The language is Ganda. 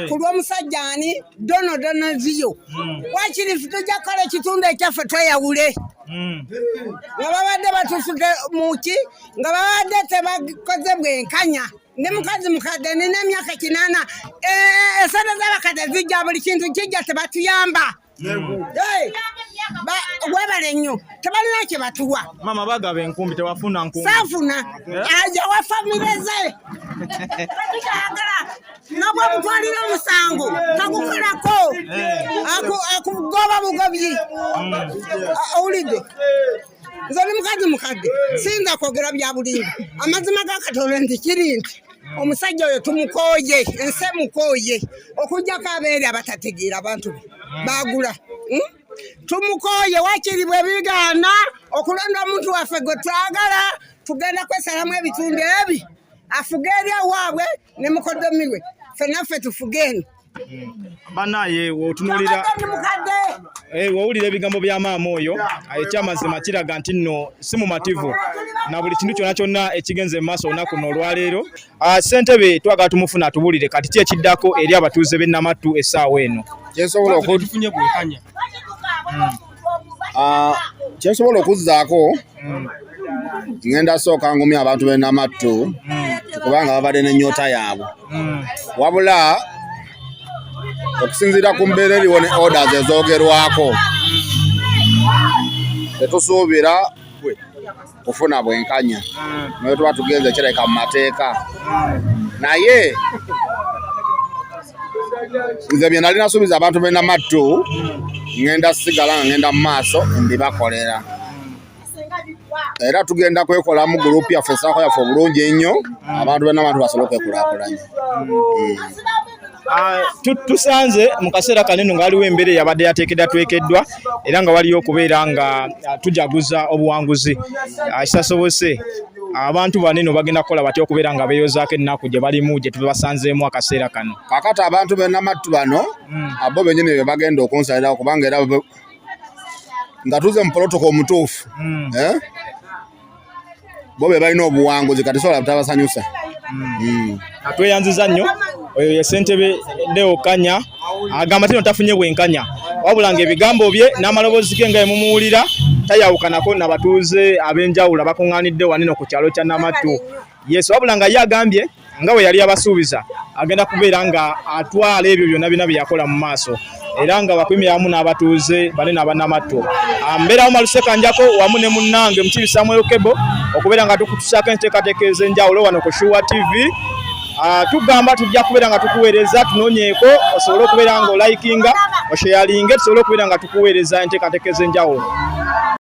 kulwa musajjani dono ziyo wakiri tujja kale kitundu ekyaffe tweyawule nga babadde batusudde muki nga babadde tebakoze bwenkanya ne mukazi mukadde nina emyaka 8 esente z'abakadde zijja buli kintu kijja tebatuyamba webale nnyo tebalina kye batuwa mama bagaba enkumbi tewafuna nkumbi saafuna aja wa famire ze nabwo mutwalira omusango tagukolako akugoba bugobyi owulidde nze ni mukazi mukadde sinza kwogera bya bulimba amazima ga Katonda nti kiri nti omusajja oyo tumukoye ense mukoye okujjako abeeri abatategeera abantu be bagula tumukoye wakiri bwe bigaana okulonda omuntu waffe gwe twagala tugenda kwesalamu ebitundu ebi afuge eri awaabwe ne mukodomiwe ffenaffe tufugeno banaye wotunulira wowulira ebigambo bya maama oyo ekyamazima kiraga nti nno si mumativu na buli kintu kyonna kyonna ekigenze mu maaso olunaku luno olwaleero. Ssentebe twagala tumufuna atubuulire kati ki ekiddako eri abatuuze b'e Namattu essaawa eno. Kyensobola okuzzaako ngenda sooka ngumya abantu b'e Namattu kubanga babadde n'ennyota yaabwe wabula okusinziira ku mbeera eriwo ne orders ezoogerwako tetusuubira kufuna bwenkanya naye tuba tugenze kireka mu mateeka naye nze bye nali nasuubiza abantu b'e Namattu ngenda sigala nga ngenda mu maaso ndibakolera era tugenda kwekolamu gurupu yaffe saako yaffe obulungi ennyo abantu b'e Namattu basobole okwekulaakulanya. Tusanze mu kaseera kanene nga waliwo embeera eyabadde yateekeddwa era nga waliyo okubeera nga tujaguza obuwanguzi kisasobose abantu banene bagenda kukola batya okubeera nga beeyozaako ennaku gye balimu gye tubasanzeemu akaseera kano. Kakati abantu b'e Namattu bano abo bennyini be bagenda okunsalirawo kubanga era nga tuze mu protocol omutuufu bo be balina obuwanguzi kati sobola butabasanyusa. Tweyanziza nnyo oyo ye ssentebe Leo Kanya agamba tino tafunye bwenkanya wabula ng'ebigambo bye n'amaloboozi ge nga emumuwulira tayawukanako n'abatuuze ab'enjawulo abakuŋŋaanidde wanino ku kyalo kya Namattu. Yesu wabula nga ye agambye nga bwe yali abasuubiza agenda kubeera nga atwala ebyo byonna bina bye yakola mu maaso era nga bakumira wamu n'abatuuze banene aba Namattu. Mbeerawo Maluse Kanjako wamu ne munnange Mukibi Samuel Kebo okubeera nga tukutusaako enteekateeka ez'enjawulo wano ku Shuwa TV. Tugamba tujja kubeera nga tukuweereza tunoonyeeko osobole okubeera nga olaikinga osheyalinge tusobole okubeera nga tukuweereza enteekateeka ez'enjawulo.